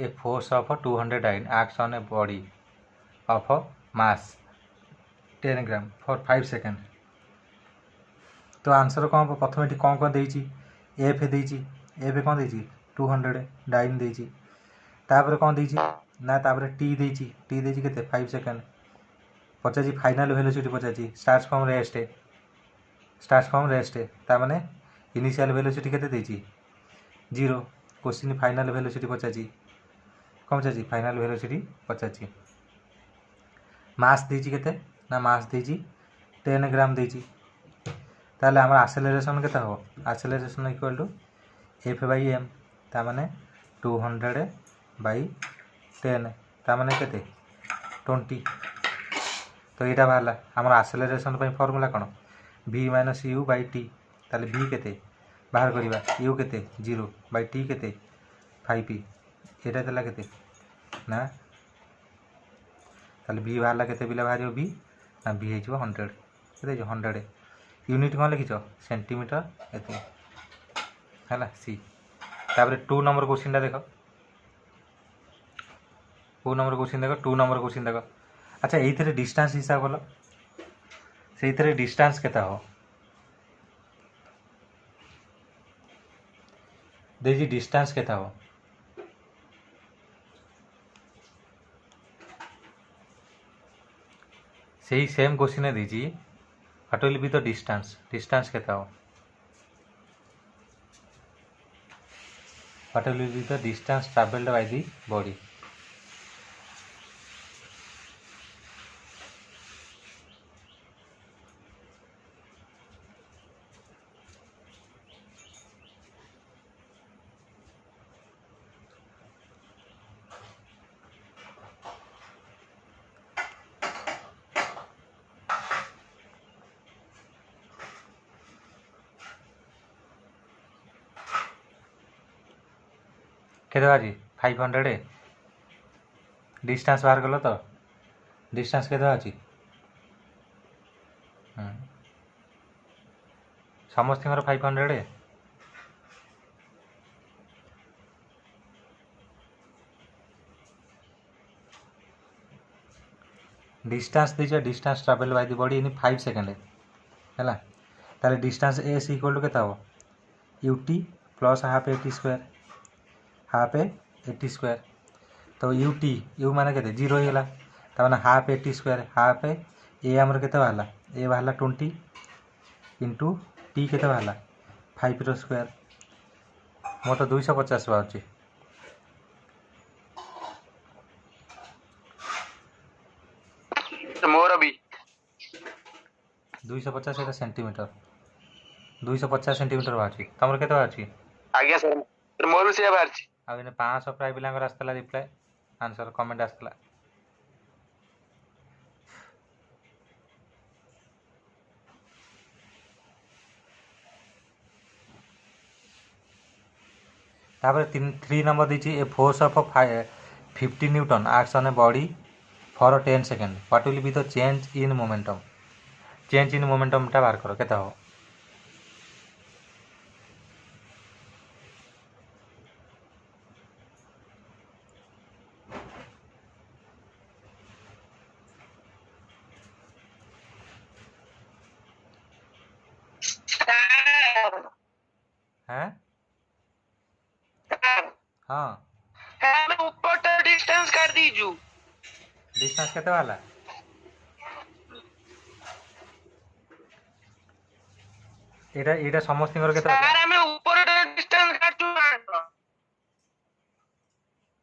A force of 200 dyne acts on a body of mass 10 gram for 5 second. तो answer कौन प्रथम ये कौन कौन देती एफ देती एफ कौन देती 200 डाइन देती तापर कौन देती ना तापर टी देती टी देती केते 5 second Pachar final velocity Pachar start from rest ता माने इनिशियल वेलोसिटी केते देती 0 क्वेश्चन फाइनाल वेलोसिटी पचार कौन पचार फाइनाल वेलोसिटी पचार मास देती केते ना मास देती 10 ग्राम देती ताहले आम आसेलरेशन के हम acceleration equal to F by M ता माने 200 बाई 10 ता माने केते 20। तो यहाँ बाहर आम आसेलरेशन फर्मूला कौन v minus you by T ताले v केते बाहर करवा यू केते 0 बाई टी केते 5 यहाँ देला केते ना ताले v बाहर केते पिला बाहर v ना v हो 100 केते 100 यूनिट कौन लिखिच सेंटीमीटर एत है सी। तापर 2 नंबर क्वेश्चन देख 2 नंबर क्वेश्चन देख 2 नंबर क्वेश्चन देख। अच्छा ये डिस्टेंस हिसाब कल से डिस्टेंस केते हो देखिए डिस्टेंस केते हो सही सेम क्वेश्चन दीजिए what will be the distance distance केते हो what will be the distance travelled bye the body. केते बाजी 500 डिस्टेंस बाहर कल तो डिस्टेंस केते अच्छी समस्त 500 डिस्टेंस दीजिए distance travel by the body in 5 second है ताले डिस्टेंस एस इक्वल टू केते हो UT plus half A T square half A T square. तो यूटी यू माने केते 0 होगा ताने half A T square half A आमर केते बाहला ए बाहला 20 इंटू टी केते बाहला 5 रो स्क्वायर मोर तो 250 बाहर मोर भी 250 सेंटीमीटर 250 सेंटीमीटर बाहर तुम केते बाहर आज्ञा सर मोर भी से बाहर आ 500 प्राय पिलांकर आसला रिप्लाई आंसर कमेंट आसला। तापर 3 नंबर दीजिए ए force of 50 Newton acts on a body for 10 second what will be the change in momentum टा बाहर कर केते हो हैं हाँ मैं ऊपर तक डिस्टेंस कर दीजू डिस्टेंस केते वाला एटा एटा समस्तिंगर केते सर मैं ऊपर तक डिस्टेंस काटू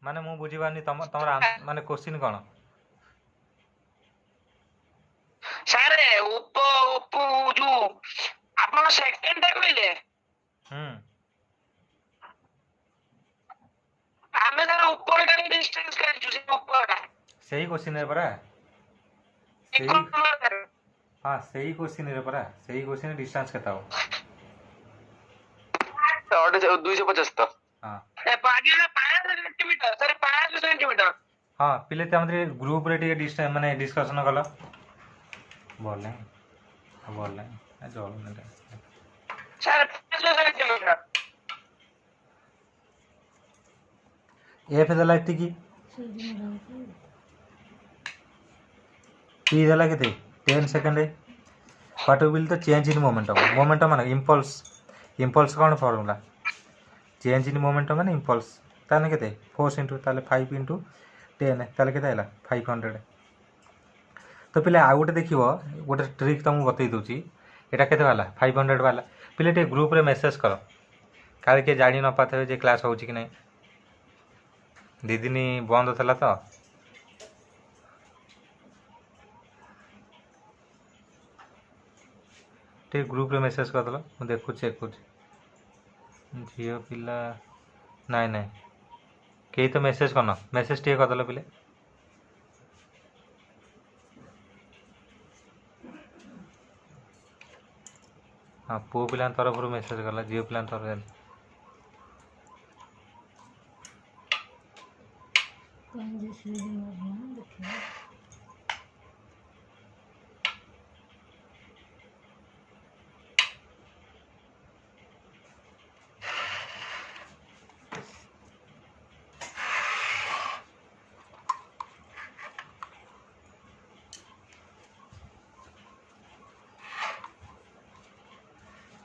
माने मु बुझी बानी तमरा माने क्वेश्चन कोन सर ऊपर जो आपण सेकंड टा कहले आमे सर ऊपर टा डिस्टेंस काटू से ऊपर टा सही क्वेश्चन है परा सही हां सही क्वेश्चन है परा सही क्वेश्चन डिस्टेंस केता हो 250 तो हां ए 5 सेंटीमीटर सर 5 सेंटीमीटर हां पिले ते हमरे ग्रुप रे डिस्टेंस माने डिस्कशन कला बोल नहीं जोल नहीं सर 5 सेंटीमीटर एफ देला एतिकी टी देला केते 10 second what will the change in momentum momentum माने इम्पल्स कौन फॉर्मूला चेंज इन मोमेंटम माने इम्पल्स ताने केते फोर्स इनटू ताले 5 इनटू 10 ताले केते आइला 500 तो पिले आ गोटे देखिबो गोटे ट्रिक तुमको बतई दूची एटा केते वाला 500 वाला पिले टे ग्रुप रे मेसेज करो काले के जानी न पाथे जे क्लास होउची कि नहीं दी दिन बंद थला तो टे ग्रुप रे मेसेज कर दलो मु देखु चेक कुछ झियो पिला नहीं नहीं कई तो मेसेज करना मेसेज टे कर दलो पिले हाँ पु पिला तरफ मेसेज करला झियो पिला तरफ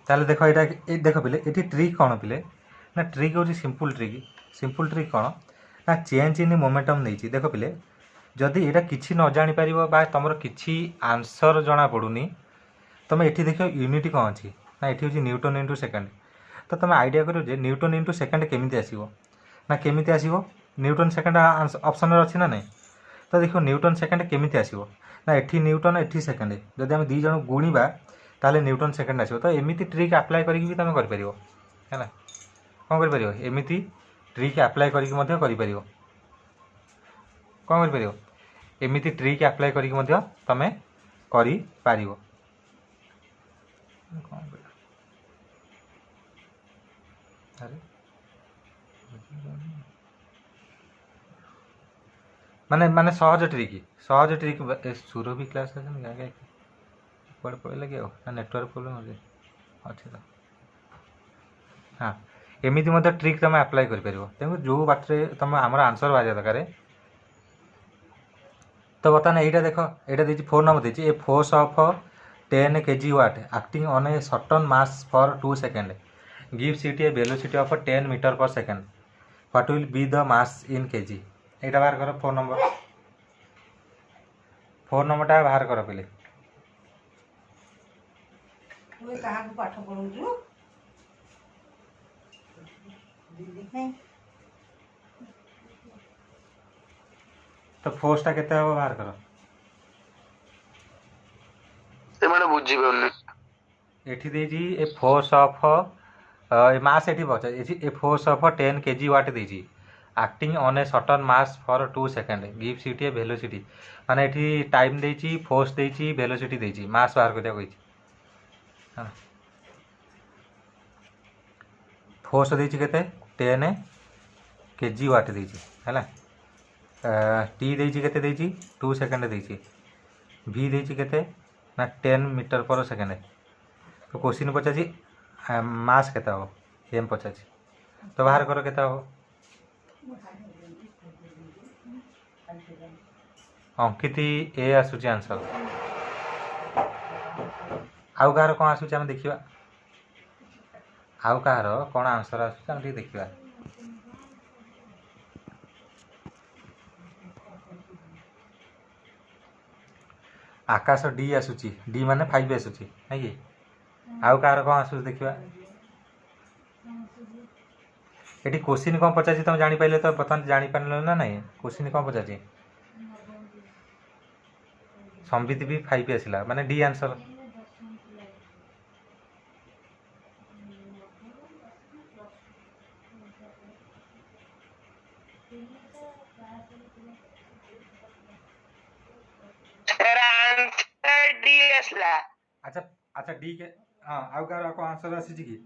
ताले देखो एटा देखो पिले एटी ट्रिक कौन पिले ना ट्रिक हो सिंपल ट्रिक कौन ना चेंज इन मोमेंटम नहीं देखो पिले जदि एटा किछि न जानि परिबो बा तमरो किछि आंसर जना पडुनी तमे एठी देखो यूनिट कौन अछि ना एठी होछि न्यूटन इनटू सेकंड तो तमे आइडिया करियो जे न्यूटन इनटू सेकंड केमिति आसीबो ना केमिति आसीबो न्यूटन सेकंड ऑप्शन रे अछि ना नहीं तो देखो न्यूटन सेकंड केमिति आसीबो ना एठी न्यूटन एठी सेकंड जदि हम दी जण गुणीबा ताले न्यूटन सेकंड आसीबो तो एमिति ट्रिक अप्लाई करिक भी तमे कर परिबो हैला कोन कर परिबो एमिति ट्रिक अप्लाई करिक मध्य करि परिबो कोन कर परिबो एमिति ट्रिक अप्लाई करिक मध्य तमे करि पारिबो अरे माने माने सहज ट्रिक सुरो भी क्लास है ना क्या पढ़ पढ़े लगे हो ना नेटवर्क प्रॉब्लम हो जाए अच्छे तो हाँ एमिति मध्य ट्रिक तुम अप्लाई कर परिबो तेमु जो बाटरे तुम हमर आंसर बाजे दरकारे तो बता ना एटा देखो एटा देछि 4 नंबर देछि a force of 10 kg watt acting on a certain mass for 2 seconds gives it a velocity of 10 meter per second what will be the mass in kg एटा बाहर करो 4 नंबर टा बाहर करो पहले ओए कहाँ को पाठ पढौछु तो फोर्स टा केते हो बाहर करो से माने बुझी पड़ने एठी देजी ए फोर्स ऑफ ए मास एठी बचा a force of 10 kg watt देजी acting on a certain mass for 2 second gives it a velocity माने एठी टाइम देजी फोर्स देजी वेलोसिटी देजी मास बाहर करया कहिछि हां फोर्स देजी केते 10 kg वाट देजी हैला टी देजी केते देजी 2 सेकंड देजी v देजी केते ना 10 मीटर पर सेकंड तो क्वेश्चन पचाची मास केते हो एम पचाची तो बाहर करो केते हो अंकिति ए आसुची आंसर आउ कहार कौन आसुची हम देखिबा आउ कहार कौन आंसर आसुची हम ठीक देखिबा आकाश डी आसुची डी माने 5 आसुची है कि आउ कहार कौन आसुची देखिबा एटी क्वेश्चन कौन पचाची तुम जानि पाइले तो पता जानि पाइले ना नहीं क्वेश्चन कौन पचाची संबित भी 5 आसिला माने डी आंसर आंसर डी असला अच्छा अच्छा डी के हां आउ कहार को आंसर आसीची की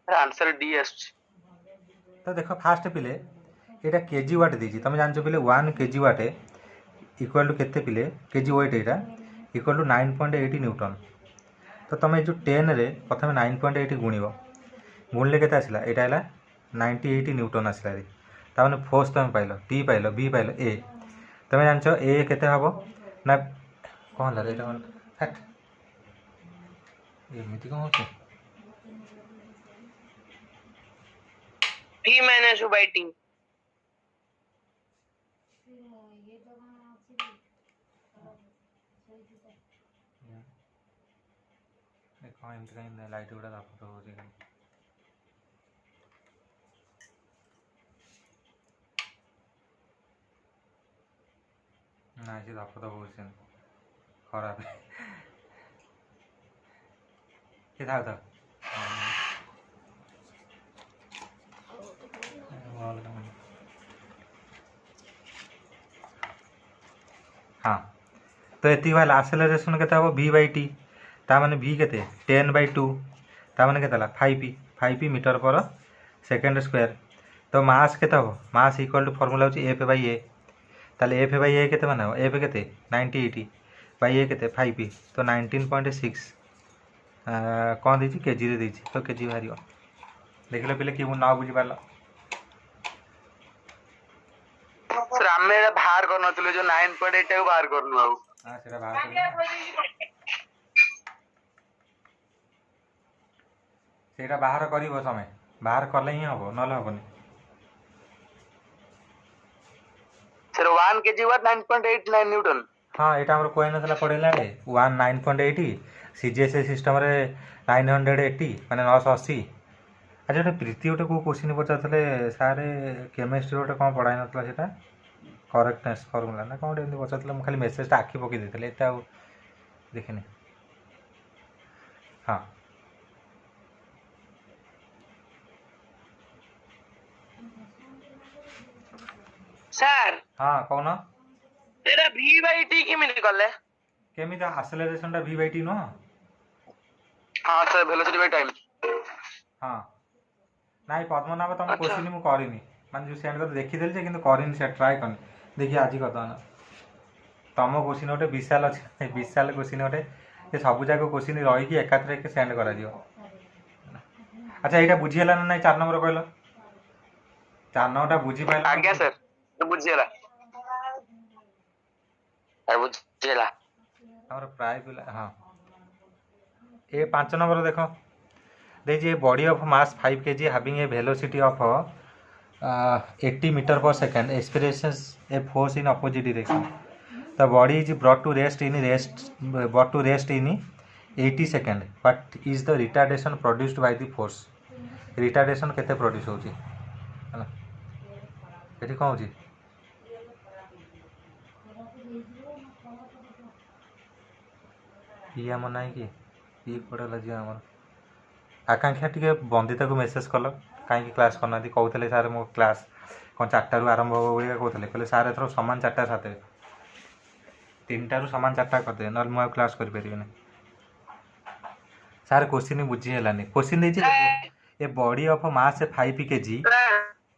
आंसर डी एस तो देख फास्ट पिले यहाँ केजी वाट देती तुम जान पिले 1 केजी वाट इक्वाल टू केते पिले केजी वेट यहाँ इक्वाल टू 9.8 न्यूटन। तो तुम जो 10 रे प्रथम 9.8 गुणव गुणिले के आसला यहाँ है 98 न्यूटन आसला ताने फोर्स तुम पाइल टी पाइल बी पाइल ए तुम जान ए केते हम ना कौन है एमती कौन हो V minus U by T. Light गुड़ा दाप हो ना से दाप हो खराब ये था हाँ तो ये वाला एक्सेलरेशन के v बाई टी ताने v के 10/2 ताने के 5p metre per second square. तो मास के मास इक्वल टू फॉर्मूला होची एफ बाई ए ताले एफ बाई ए के बना एफ के 98 बाई ए के 5p तो 19.6 कौन देती केजी रे देती तो केजी बाहर देख लो पे कि ना बुझी पार सर आमे बाहर कर नथले जो 9.8 को बाहर करनु आउ हां सेटा बाहर कर सेटा बाहर करिवो समय बाहर करले ही हबो नले हबनी सर 1 केजी वाट 9.89 न्यूटन। हाँ यहाँ आम कोई ना पड़ेगा 9.8 सीजीएसए सिस्टम रे 980 माने 980। अच्छा गोटे प्रीति गोटे कौ क्वेश्चन पचारे सारे केमिस्ट्री गोटे कौन पढ़ाई नाला से करेक्टनेस फर्मुला ना कौन गोटे पचार मुझे खाली मेसेजटा आखि पकई देते एत देखनी। हाँ सर हाँ कौन तेरा V by T केमिति करले केमी एक्सेलरेशन v बाई टी नुह। हां सर वेलोसिटी बाय टाइम। हाँ ना पद्मनाभ तुम क्वेश्चन मुझे करनी माने जो सेंड कर देखीदेली कि करनी से ट्राए करनी देखिए आज करदा तुम क्वेश्चन गोटे विशाल अच्छे विशाल क्वेश्चन गोटे ये सब जाक क्वेश्चन रही एकाथरे सेंड कर। अच्छा यहाँ बुझीगला ना 4 नंबर कहल 4 नंबरटा बुझी पाइल आज्ञा सर तो बुझियला अरे बुझियला हमर प्राय पिला। हाँ ये 5 नंबर देख देखिए body of mass 5 kg having a velocity of 80 metre per second experiences a force in opposite direction. The body is brought to rest in 80 second but is the retardation produced by the force retardation केते produce होची है ये कौन होची ये आम ना कि ये कौटा लगे आम आकांक्षा टी बंदिता को मेसेज कल कहीं क्लास करना कहते सारे मो क्लास कौन 4टारू आरंभ हो कहते कहले सारे एथर सामान 4टा साथ 3टारू सामान 4टा करदे ना मुझे क्लास करें सारे क्वेश्चन बुझीगलानी question a body of mass 5 kg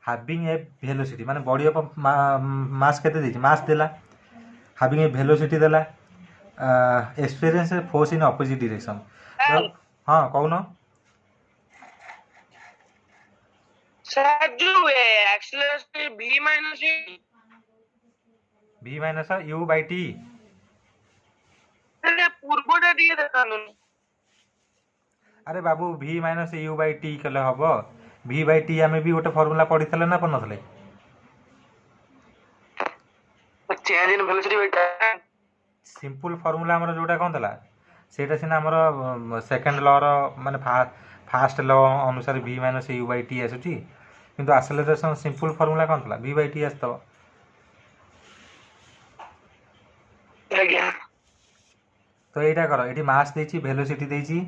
having a velocity माने बॉडी ऑफ मास केते मास देला हैविंग ए वेलोसिटी देला experience force in opposite direction. हाँ कौन सर जो acceleration v minus u by t अरे पूर्वटा दिए देखानु। अरे बाबू v minus u by t कले हम v बाई टी आम भी गोटे फॉर्मूला पढ़ी ना पढ़ नथले change in velocity by time simple formula हमर जोटा कौन था सेटा सिना हमर सेकंड लॉ रो माने फास्ट लॉ अनुसार v minus u by T आसुची किंतु एक्सेलरेशन सिंपल फॉर्मूला कौन था v बाई टी आसतो। तो यहाँ कर ये मास देची वेलोसिटी देची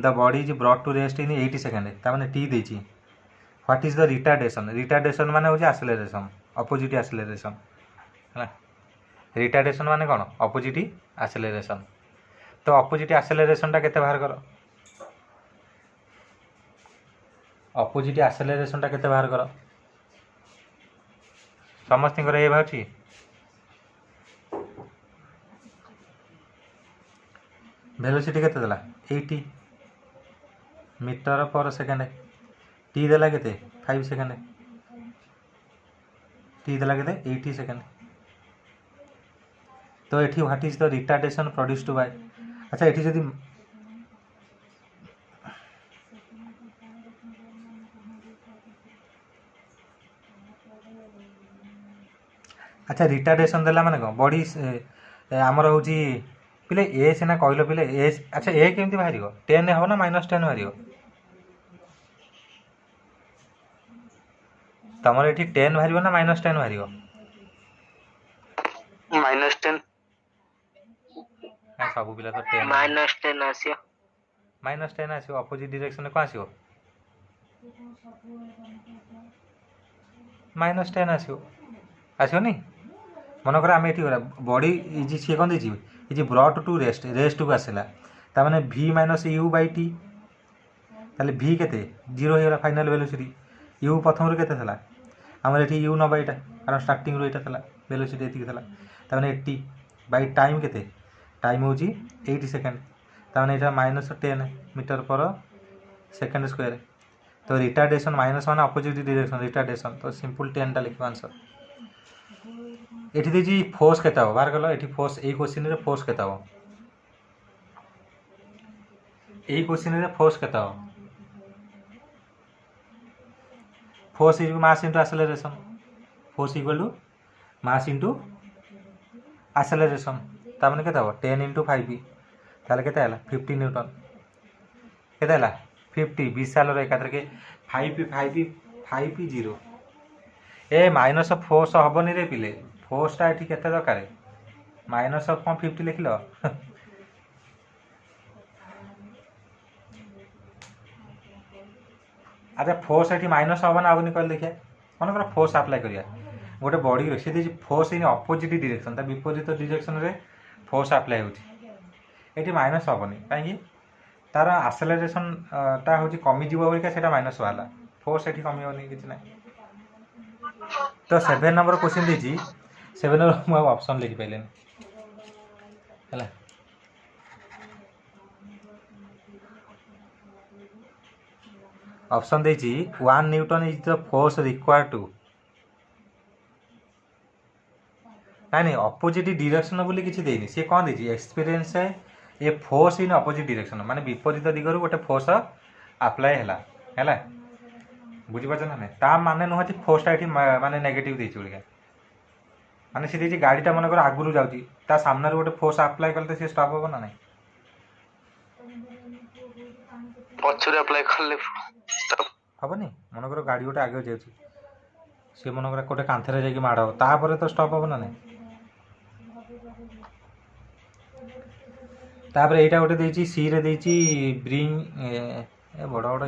the body is brought to rest in 80 second ताने टी देची व्हाट इज द रिटार्डेशन माने हो एक्सेलरेशन अपोजिट एक्सेलरेशन है रिटार्डेशन माने कौन अपोजिट एक्सेलरेशन। तो अपोजिट एक्सेलरेशन टा केते बाहर कर अपोजिट आसेलरेशनटा केते बाहर कर समस्तिंकर ए बाउची वेलोसिटी केते देला 80 मीटर पर सेकेंड टी देला केते 5 सेकेंड टी देला केते 80 सेकेंड तो एठी what is the retardation produced bye अच्छा एठी जदी अच्छा रिटार्डेशन देला माने कोन बॉडी हमर होची पिले ए सिना कहलो पिले ए अच्छा ए केमती बाहरियो 10 हो ना -10 बाहरियो तमर एठी 10 बाहरियो ना -10 बाहरियो -10 आ सब पिला तो 10 -10 आसियो -10 आसियो अपोजिट डायरेक्शन को आसियो -10 आसियो आसियो नहीं मन कर आम ये बॉडी इज सी कौन देजी इज ब्रॉट टू रेस्ट को आसला ता माने v minus you by T ताले v केते 0 हो गला फाइनल वेलोसिटी u प्रथम रो केते थला हमर एठी u नबा एटा कारण स्टार्टिंग रो एटा थला वेलोसिटी एति थला ता माने 80 बाई टाइम केते टाइम होजी 80 सेकंड ता माने एटा -10 मीटर पर सेकंड स्क्वायर तो रिटार्डेशन -1 अपोजिट डायरेक्शन रिटार्डेशन तो सिंपल 10 टा लिखो आंसर एठी देजी फोर्स केता हो बाहर गलो एठी फोर्स ए क्वेश्चन रे फोर्स केता हो ए क्वेश्चन रे फोर्स केता हो force is mass into acceleration force equal to mass into acceleration ता माने केता हो 10 * 5 ताले केता हला 50 न्यूटन केता हला 50 विशाल रे एकातर के 5 0 ए माइनस फोर्स हबनी रे पिले फोर्सटा एठी केते दरकार माइनस ऑफ 50 लिखलो अच्छा फोर्स एठी माइनस हबना आबनी कहले देखिया मन कर फोर्स अप्लाई करिया गोटे बॉडी रे से फोर्स इन अपोजिट डायरेक्शन ता विपरीत डायरेक्शन रे फोर्स अप्लाई होची एठी माइनस हबनी काहे तार एक्सेलरेशन ता होची कमी जीवो बोलिका सेटा माइनस वाला फोर्स एठी कमी होनी किछ नै तो 7 नंबर क्वेश्चन देजी 7 नंबर मु ऑप्शन लिखि पाइलेन हला ऑप्शन देजी 1 newton is the force required to नहीं अपोजिट डायरेक्शन बोली किछि देनी से कोन देजी एक्सपीरियंस है ये फोर्स इन अपोजिट डायरेक्शन माने विपरीत दिगरु गोटे फोर्स अप्लाई हैला बुझी पाछ ना ता माने नहति फोर्सटा एठी माने नेगेटिव देछि बोलिका माने से देछि गाड़ीटा मन कर आगुरु जाउची ता सामने रे गोटे फोर्स अप्लाई करले से स्टॉप होबो ना नहीं पछरे अप्लाई करले स्टॉप हबनी मन कर गाड़ी गोटे आगे जाउची से मन कर कोटे कांथरे जाई कि माडो ता परे तो स्टॉप होबो ना नहीं तापर एटा गोटे देछि सी रे देछि ब्रिंग ए बड़ा बड़ा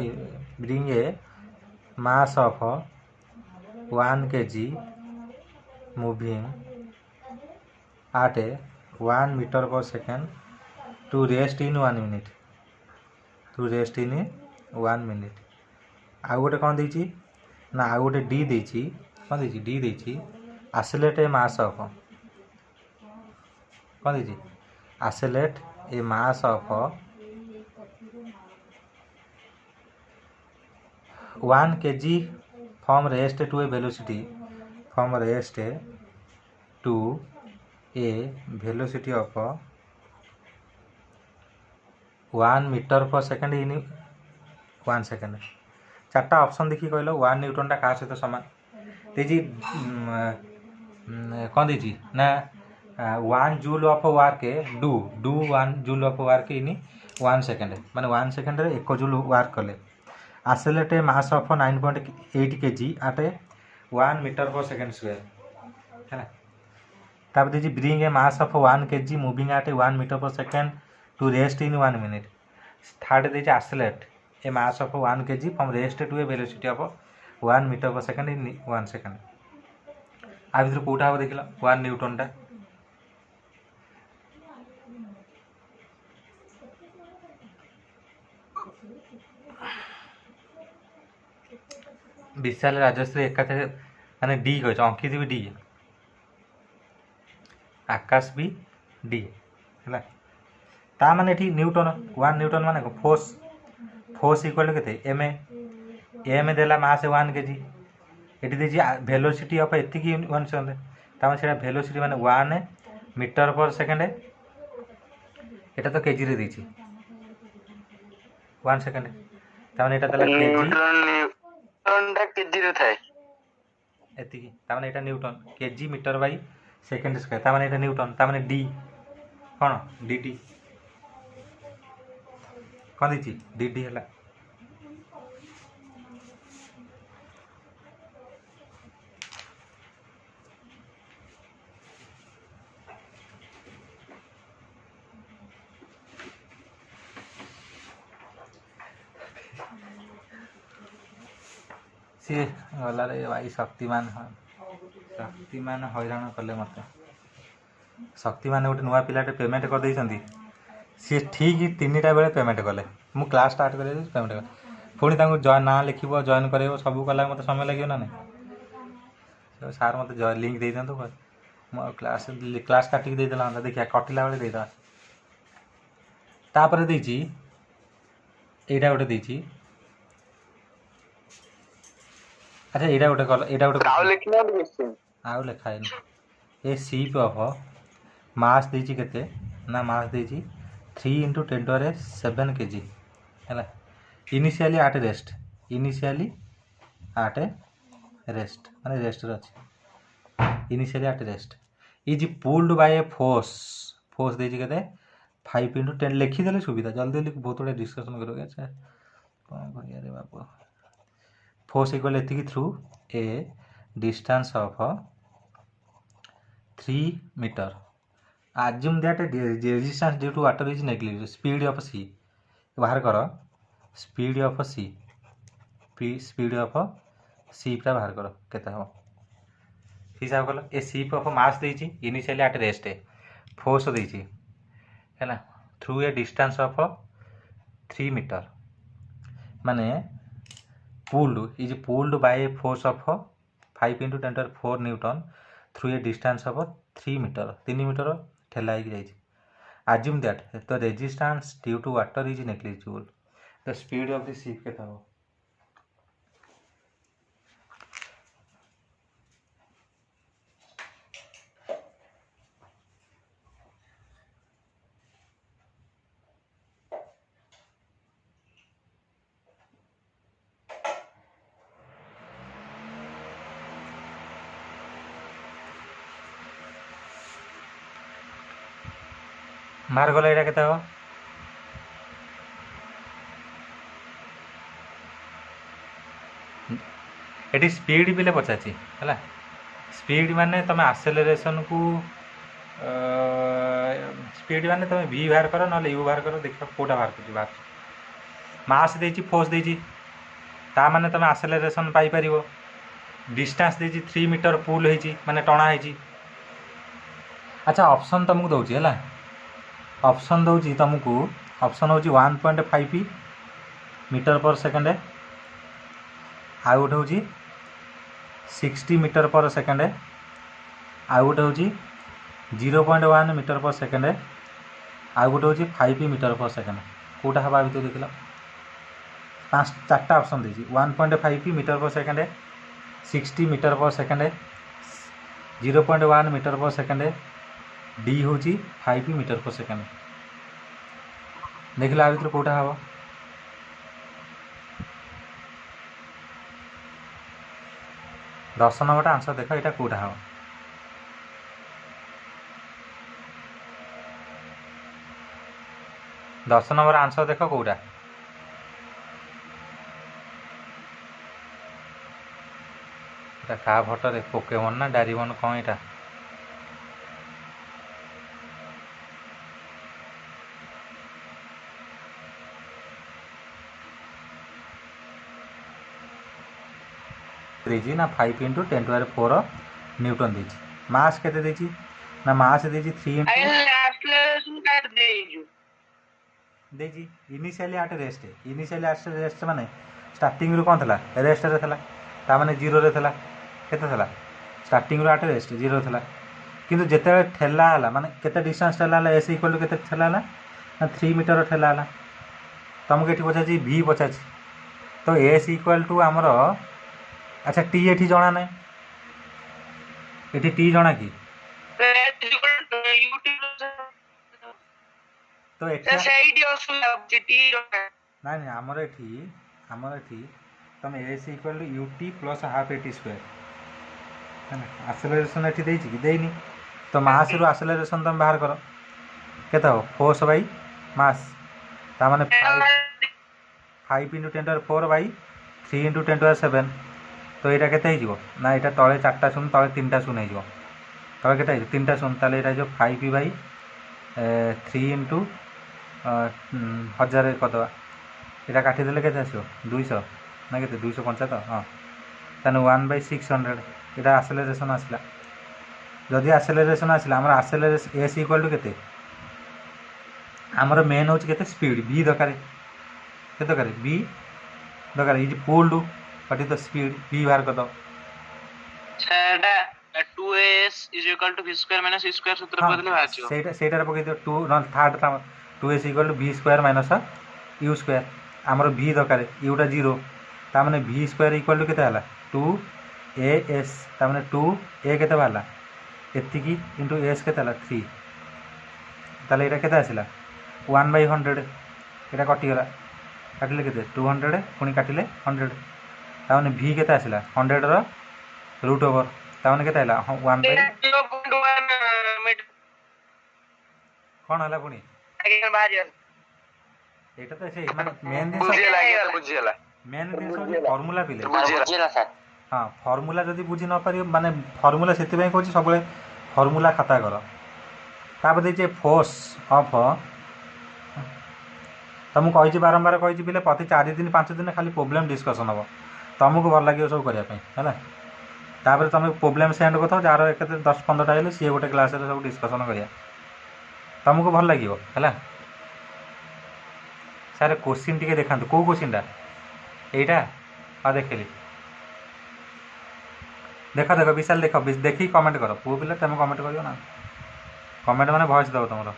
bring a mass of 1 kg moving at 1 meter per second to rest in 1 minute आ गोटे कौन देछि ना आ गोटे डी देछि कौन देछि डी देछि एक्सेलरेट ए मास ऑफ कौन देछि accelerate a mass of 1 kg from rest to a velocity of 1 meter per second in 1 second चार्टा option देखी कहलो 1 न्यूटन टा का सहित समान तेजी कौन देजी ना 1 joule of work do 1 joule of work in 1 second माने 1 सेकंड रे 1 जूल वर्क कले accelerate a mass of 9.8 kg at 1 metre per second square है तब दीजिए bring a mass of 1 kg moving at 1 metre per second to rest in 1 minute third दीजिए accelerate a mass of 1 kg from rest to a velocity of 1 metre per second in 1 second आ भीतर कोटा हो देखिला 1 Newton टा विशाल राजश्री एकाथरे माने D कह अंकित भी D आकाश भी D है ता माने एठी न्यूटन 1 न्यूटन माने फोर्स फोर्स इक्वल के एम एम देला मास 1 केजी एठी देजी वेलोसिटी ऑफ एतिकी 1 सेकंड ता माने सेटा वेलोसिटी माने 1 मीटर पर सेकंड एटा तो केजी रे देछि 1 सेकंड ता माने एटा देला केजी न्यूटन केजी रे थाए एतिकी ता माने एटा newton KG metre by second square ता माने एटा न्यूटन ता माने डी कोन डीटी कोन दिछि डीडी हला सी गला रे भाई शक्तिमान हैरान कले मत शक्तिमान गोटे नुआ पिलाटे पेमेंट कर देइछंती सी ठीक 3टा बेले पेमेंट कले मु क्लास स्टार्ट करे पेमेंट कले पुणी तांको जॉइन ना लिखिबो जॉइन करेबो सब कला मते समय लागियो ना नहीं सार मते जॉइन लिंक दे दंतो मो क्लास काटिक दे देला देखिया कटिला बेले देदा तापर देछि एटा गोटे देछि अच्छा एटा गोटे कल एटा गोटे आउ लिखना दिस आउ लिखाइन ए सीप ऑफ मास देछि केते ना मास देछि 3 × 10⁷ kg है इनिशियली आट रेस्ट माने रेस्ट अच्छे initially at rest is pulled by a force देछि केते 5 × 10 लिखिदेले सुविधा जल्दी जल्दी बहुत बड़े डिस्कशन करोगे अच्छा कौन करिया रे बाबू फोर्स इक्वल एतिकी through a distance of 3 metre assume that resistance due to water is negligible speed of c बाहर करो speed of c पूरा बाहर करो केते हो हिसाब कलो ए शिप ऑफ मास देछि इनिशियली एट रेस्ट फोर्स देछि हैला through a distance of 3 metre माने pulled by a force of 5 × 10⁴ newton through a distance of 3 metre 3 metre ठेला ही जाइए assume that the resistance due to water is negligible the speed of the ship केता हो मार गला एटा केता हो eighty speed बिले पचाची है स्पीड माने तुम आसेलरेशन को स्पीड माने तुम v बाहर कर ना u बाहर कर देख कोटा बाहर कर बाहर मास देछि फोर्स देछि ता माने तुम आसेलरेशन पाई परिवो डिस्टेंस देछि 3 मीटर पुल हेछि माने टणा हेछि अच्छा ऑप्शन तुमको दउछि हैला ऑप्शन दउछि तुमको ऑप्शन होछि 1.5 मीटर पर सेकंड आ गोटे होछि 60 मीटर पर सेकंड आ गोटे होछि 0.1 मीटर पर सेकंड आ गोटे होछि 5 मीटर पर सेकंड कोटा हबा भीतर देखिला चारटा ऑप्शन देछि 1.5 metre per second 60 metre per second 0.1 metre per second D होछि 5 मीटर पर सेकंड देखिला भीतर कोटा हबा 10 नंबर आंसर देख यहाँ कौटा हम 10 नंबर आंसर देख कौटा क्या भटर पोकेमन ना डायरीमन कौन यहाँ देछि ना 5 × 10⁴ न्यूटन देछि मास केते देछि ना मास देछि 3 × देछि इनिशियली एट रेस्ट माने स्टार्टिंग रु कोन थला रेस्ट रे थला ताने जीरो रे थला केते थला स्टार्टिंग रो आट रेस्ट जीरो थला किंतु जेते ठेला हला माने केते डिस्टेंस ठेला हला एस इक्वल टू केते ठेला हला ना 3 मीटर ठेला हला तुमको ये पचा v पचा तो एस इक्वल टू आमर अच्छा टी एठी जना ना एठी टी जना कि तो ना ना आमर एठी तुम s equal to UT plus half eighty square acceleration एठी देछि कि देइनी तो मास रु आसेलरेशन तुम बाहर कर केते हो फोर्स बाई मास ता माने 5 इंटू 10⁴ बाई 3 इंटू 10⁷ तो यहाँ के ना यहाँ तले 4टा शून्य तले 3टा शून्य हो तले के 3टा शून्य ताले यहाँ 5 बाई 3 इंटू 1000 करदे यहाँ काटिदेले के 200 ना के 250 तो हाँ तेना 1/600 यहाँ आसेलरेशन आसला जदि आसेलरेशन आसला आम आसेलरेशन एस इक्वल टू के आमर मेन हूँ के स्पीड बी दरकार के दरकार बी दरकार is pulled what is the speed बी बाहर कर दो सेटा 2s = v² - c² सूत्र बदले बाहर छियो सेटा सेटा रे पकई दियो 2 न थर्ड 2s = v² - u² आमर v दरकार uटा 0 ता माने v² = केते हला 2as ता माने 2a केते बाला एतिकी इनटू s केते हला 3 ताले एटा केते आसिला 1/100 एटा कटि गला काटिले केते 200 पुनी काटिले 100 ता माने v केते आसिला 100 रो रूट ओवर ता माने केते आइला 1/0.1 मीटर कोन हला पुनी आगे बाहर एटा तो से माने मेन दिन बुझियला मेन दिन फार्मूला पिले बुझियला सर हां फार्मूला जदी बुझी न पारियो माने फार्मूला सेति पय कहछि सबले फार्मूला खाता कर तापर देचे फोर्स ऑफ तुमको कही बारंबार कही पिले प्रति 4 दिन 5 दिन खाली प्रॉब्लम डिस्कशन हम तुमको भल लगे सब करने है तुम प्रॉब्लम सेंड कर जार एक 10-15टा हेल्ले सी गोटे क्लास सब डिस्कसन करिया तुमको भल लगे है सारे क्वेश्चन टी देखा कौ क्वेश्चनटा यहीटा हाँ देखिली देख देख विशाल देख देखिए कमेंट कर पुओ पिला तुम कमेंट कर ना कमेंट माने वॉइस दो तुम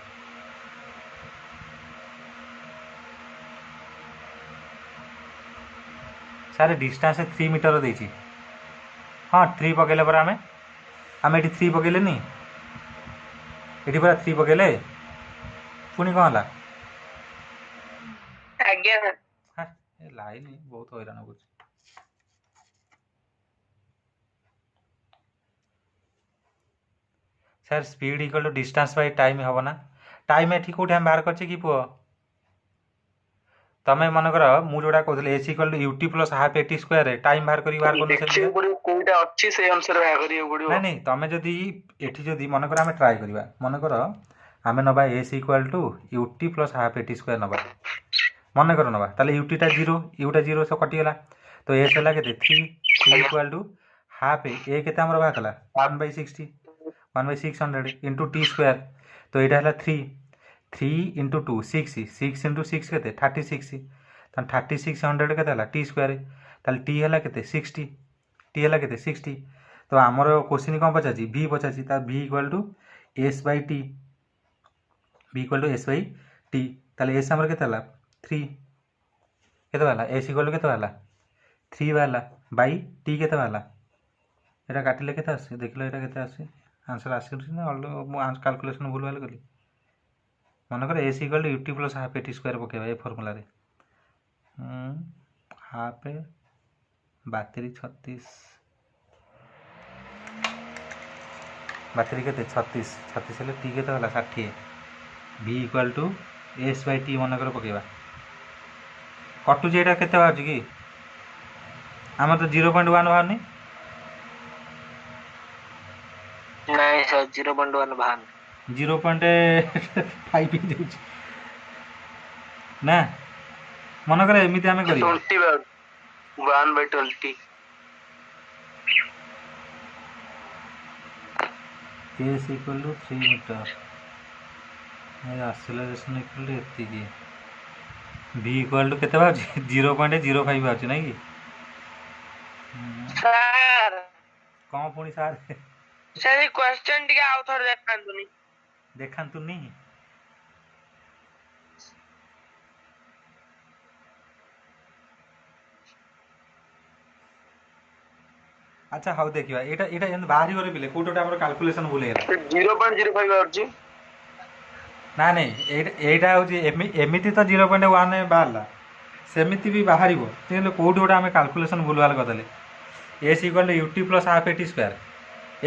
सारे डिस्टेंस 3 मीटर देछि हाँ 3 पकेले पर आमे आमे एठी 3 पकेले नी एठी पर 3 पकेले पुनी कोन हला आज्ञा हां ए लाइन बहुत हैरान हो sir speed equal to distance by time हम ना टाइम एठी कोठी हम बाहर करछे कि पुओ तमें मन कर मु जोड़ा कहते S equal to UT plus half eighty square time बाहर करी बाहर कर कोइटा अछि से अनुसार बाहर करी गुडी नहीं नहीं तमें जदी एठी जदी मन कर हमें ट्राई करबा मन कर हमें नबा S equal to UT plus half eighty square नबा मन कर नबा ताले यूटी टा 0 यूटा 0 से कटि गेला तो एस हला केते 3 इक्वल टू हाफ ए केते हमर बाकला 1/60 1/600 इनटू टी स्क्वायर तो एटा हला 3 इंटू 2 6 इंटू 6 के 36 3600 के टी स्क्वायर ताल टी है के 60 टी है के 60 तो आमर क्वेश्चन कौन पचार भी पचार v equal to s by t v equal to s by t ताल एस आमर के 3 के एस इक्वल टू के 3 बाहला बै टी के यहाँ काटिले के देख लो ये के आंसर आस कैलकुलेशन भूल भाल कली मनकर s equal to UT plus half eighty square पकेबा ए फॉर्मूला रे हाफ 32 32 के 36 हेल्ले टी के 60 v equal to s by t मनकर पकेबा कटुची यहाँ के बाहर कि आम तो 0.1 बाहर नहीं सर 0.1 बाहर 0.5 ना मन कर एमती आम कर 1/20 s equal to 3 metre acceleration equal to एतिकी भी इक्वल टू केते बाजू 0.05 बाजू नहीं कि कौन पुणी सार सर क्वेश्चन टिके आउ थोर देखांतुनी देखातुनी अच्छा हाउ देखिए एटा एटा एन बाहरी गरे बिले कोटो हमर कैलकुलेशन भूल गेला 0.05 आउची ना नहीं एटा होची एमिति तो 0.1 बाहरला सेमिति भी बाहरिबो तेले कोटो गोटा हम कैलकुलेशन भूलवाल करदेले s equal to ut plus half eighty square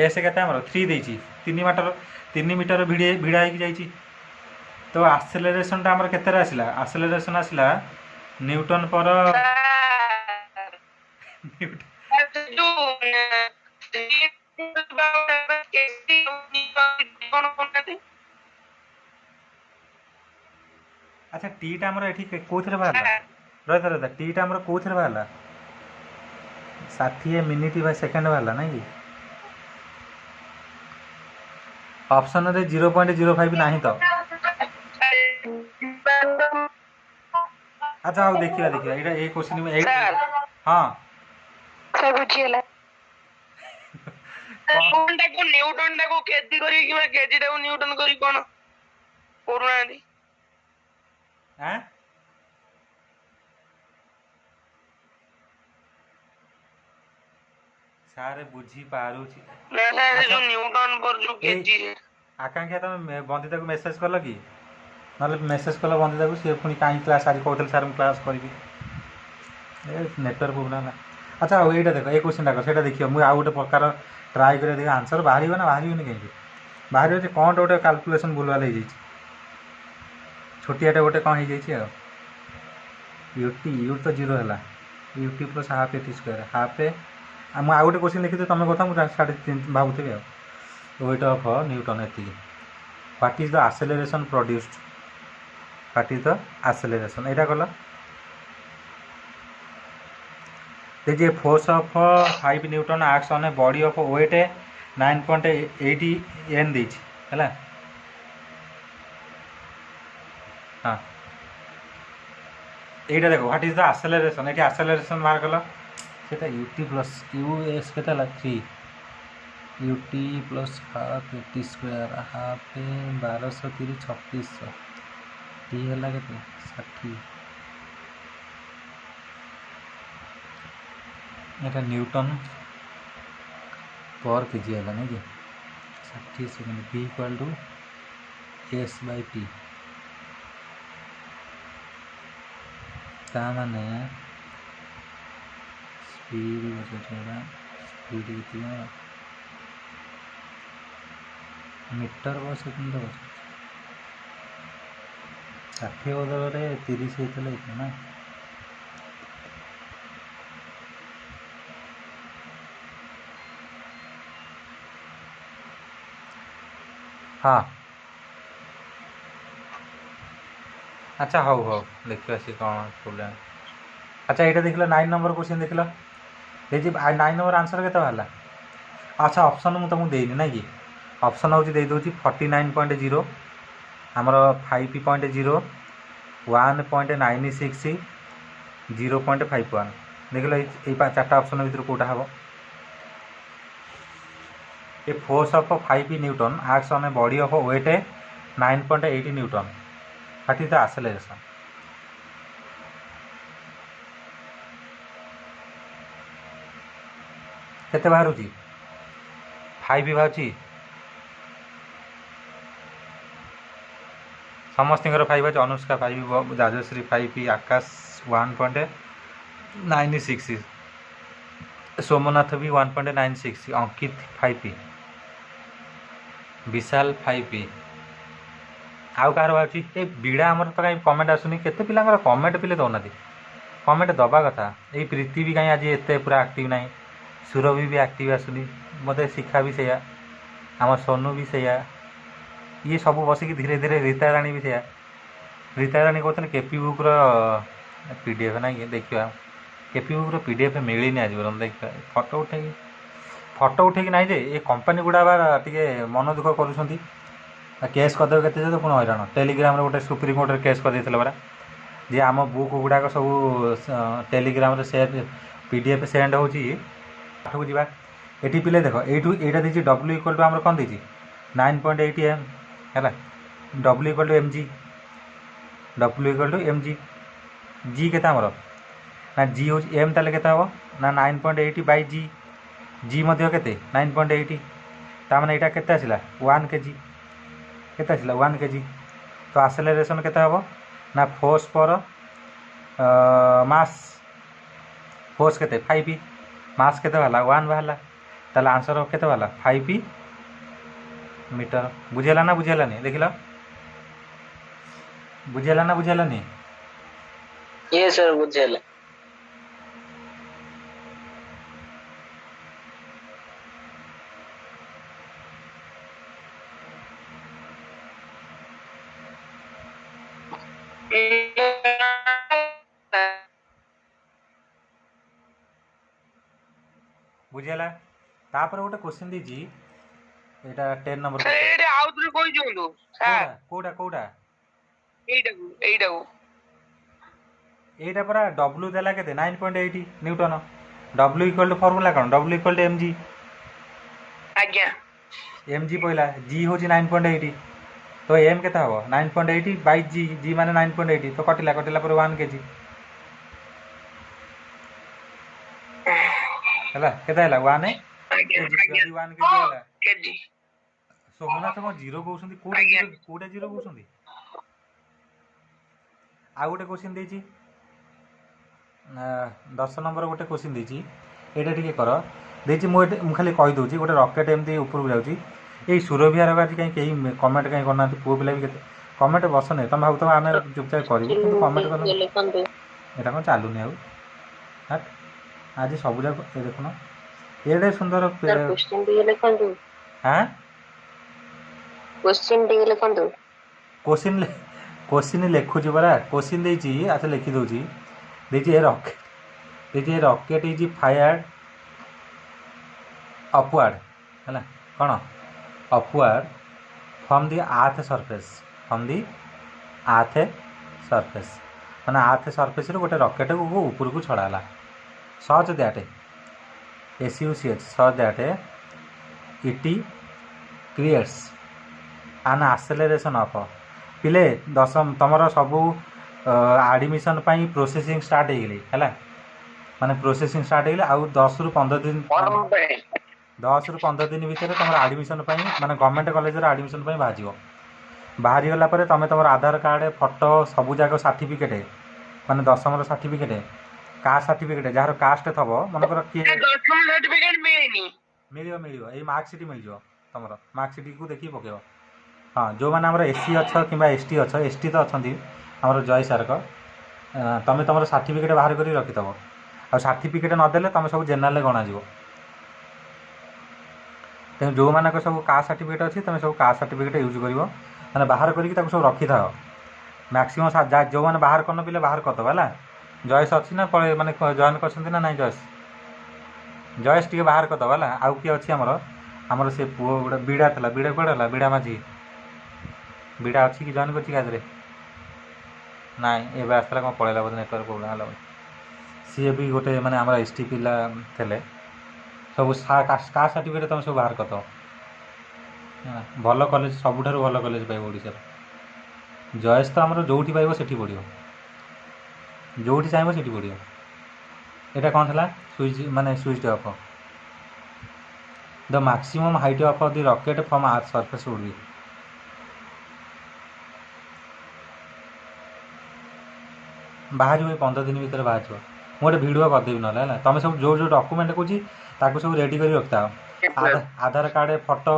s केते हमर 3 देची 3 मीटर भिड़ा होगी जाइए तो आसेलरेशन टा हमर केते आसला आसेलरेशन आसला न्यूटन पर अच्छा टी टा हमर एठी कोथरे बाहरला रहता टी टा हमर कोथरे बाहरला 60 मिनिट बाय सेकंड बाहरला नहीं कि ऑप्शन रे 0.05 नहीं तो अच्छा आओ देखिए देखिए एटा ए क्वेश्चन में हां सर बुझिएला कोनटा को न्यूटन टा को केजी करी कि केजी टा को न्यूटन करी कोन करूना दी हैं सारे बुझी पारू छी ना सर जो न्यूटन पर जो केजी है आकांक्षा तुम बंदिता को मेसेज कल कि ना मेसेज कल बंदिता को सी पुणी कहीं क्लास आज कहते सार मुझे क्लास करी नेटवर्क प्रोब्लेम है अच्छा ये देख ये क्वेश्चन टाक से देखिए मुझे आउ गोटे प्रकार ट्राए कर देखिए आंसर बाहर ना बाहर कहीं बाहर कौन गोटे कैलकुलेशन भूलवाल हो छोटियाटे गोटे कौन हो यूटी यूट तो 0 है UT plus half eighty square half मुझे आउ गोटे क्वेश्चन लिखी तुम कथा मुझे 3.5 भावुथी वेट ऑफ न्यूटन एति what is the acceleration produced what is the acceleration एटा कल देखिए force of 5 newton acts on a body of weight 9.80 n देछि हैला हां एटा देखो what is the acceleration AT acceleration मार कल सेटा ut प्लस us केता ला 3 ut plus half eighty square half 1200 30 3600 T है के 60 एटा न्यूटन पर केजी है नहीं कि 60 second b equal to s by t ता माने स्पीड बचेगा स्पीड कितना मीटर पर सेकेंड बचे 60 बदल 30 होता ना हाँ अच्छा हौ हौ देखिए सी कौन प्रोब्लेम अच्छा ये देख 9 नंबर क्वेश्चन देख देखिए 9 नंबर आंसर के बाहर अच्छा ऑप्शन मुझे तुमको देनी ना कि ऑप्शन हूँ दे दूँ 49.0 आमर 5.0 1.96 0.51 देख लो ये 4टा ऑप्शन भर कौटा हम a force of 5 newton acts on a body of weight 9.80 newton what is the acceleration केते बाहर 5 बाहर समस्त 5 आज अनुष्का 5 राजश्री 5 आकाश 1.96 सोमनाथ भी 1.96 अंकित 5 विशाल 5 आउ कार बाहर ए बीड़ा आमर तो कहीं कमेंट आसुनी केते पिलांगर कमेंट पिले दौना कमेंट दबा कथा ये प्रीति भी कहीं आज एत पूरा एक्टिव ना सुरभि भी एक्टिव आसुनी मत शिखा भी सैया आम सोनू भी सैया ये सब बसिक धीरे धीरे रीता राणी भी सैया रीता राणी कहते केपी बुक पीडीएफ ना कि देखा केपी बुक पीडीएफ मिलनी आज बरम देखा फटो उठे ना ये कंपनी गुड़ा टे मन दुख कर केस करदे के पुणी हईराण टेलीग्राम गोटे सुप्रीमकोर्ट में केस कर परा जे आम बुक गुड़ाक सब टेलीग्राम सेयर पीडीएफ सेंड हो पाठक जा एटी पिले देख एठू एटा देछि डब्ल्यू इक्वल टू हमर कोन देछि 9.8 एम हैला W equal to M G W equal to M G G केता हमर ना जी हो एम ताले केता हो ना 9.8 बाय जी जी मध्य केते 9.8 ता माने एटा केते आसिला 1 केजी केते आसिला 1 केजी तो एक्सेलरेशन केते हबो ना फोर्स पर मास फोर्स केते 5 मास केते वाला 1 वाला ताले आंसर केते वाला 5 मीटर बुझेला ना बुझेला नहीं देखिला बुझेला ना बुझेला नहीं ये सर बुझेला बुझेला तापर गोटे क्वेश्चन दीजी एटा 10 नंबर सर एटा आउटरे कोइ जोंदो सर कोडा कोडा एटा एटा परा डब्ल्यू देला केते 9.8 newton W equal to formula कोन डब्ल्यू इक्वल टू एमजी आज्ञा एमजी पहिला जी होची 9.8 तो एम केता हबो 9.8 बाय जी जी माने 9.8 तो कटिला कटिला पर 1 केजी हला केता हला 1 है केजी 1 केजी हला केजी सोमना तो जीरो कहउछंदी कोडा जीरो कहउछंदी आ गोटे क्वेश्चन देछि 10 नंबर गोटे क्वेश्चन देछि एटा टिके कर देछि मु खाली कहि दोछि गोटे रॉकेट एमती ऊपर जाउछि ए सुरभियार आज कहीं कमेंट कहीं करना पुओ पिला भी कमेंट बस नहीं तुम भाव आम चुपचाप कर कमेंट कर एटा कौन चलुनि आउ आज सब जाक देखुन एडे सुंदर हाँ क्वेश्चन लिखुची परा क्वेश्चन देछि अच्छा लिखि दोछि देछि a rocket is fired upward हैला कौन upward from the earth surface माने अर्थ सरफेस रो गोटे रॉकेट को ऊपर को छड़ाला such that SUCH such that it creates an acceleration of पिले दशम तुमर सबू एडमिशन पाई प्रोसेसिंग स्टार्ट हो गली है माने प्रोसेसिंग स्टार्ट हो गले आउ 10 रु 15 दिन 10 रु 15 दिन भितर तुम एडमिशन माने गवर्नमेंट कॉलेज एडमिशन बाहर गला पर तुम तुम आधार कार्ड फोटो सबू जाक सर्टिफिकेट माने दशम सर्टिफिकेट कास्ट सर्टिफिकेट जार कास्ट थब मनकर किए मिल मार्कसीट मिल तुम मार्कसीट को देखिए पकेब हाँ जो मैंने आम SC अच्छा कि ST अच्छा ST तो अच्छा आम जय सार का तुम तुम सर्टिफिकेट बाहर कर रखिथब आ सर्टिफिकेट नदेले तुम सब जेनराल गणाज तेणु जो मान सब कास्ट सर्टिफिकेट अच्छी तुम सब कास्ट सर्टिफिकेट यूज कर मैंने बाहर करके सब रखी था मैक्सीम जो मैंने बाहर करन पिले बाहर करदे है जयस अच्छी ना माने जॉइन कर ना जयस टी बाहर करदे है आउ किए अच्छी आमर से पुओ गोटे बीड़ा था बीड़ा कौन है बीड़ा माझी बीड़ा अच्छी कि जॉइन कर ना एवं आसला कौन पड़ेगा बोधे नेटवर्क प्रोब्लेम है सी भी गोटे माने आम ST पिला थे सब कास्ट सर्टिफिकेट तुम सब बाहर करद भल कॉलेज सबुठ भल कॉलेज पाइब ओडिशा जयस तो आमर जो पाइब से पढ़ो जो चाहिए से पढ़ो यहाँ कौन था स्विच माने switch off the maximum height of the rocket from earth surface would be बाहर 15 दिन भीतर बाहर गोटे भिडियो करदेवी ना तुम सब जो डॉक्यूमेंट को सब रेडी कर रखता आधार कार्ड फोटो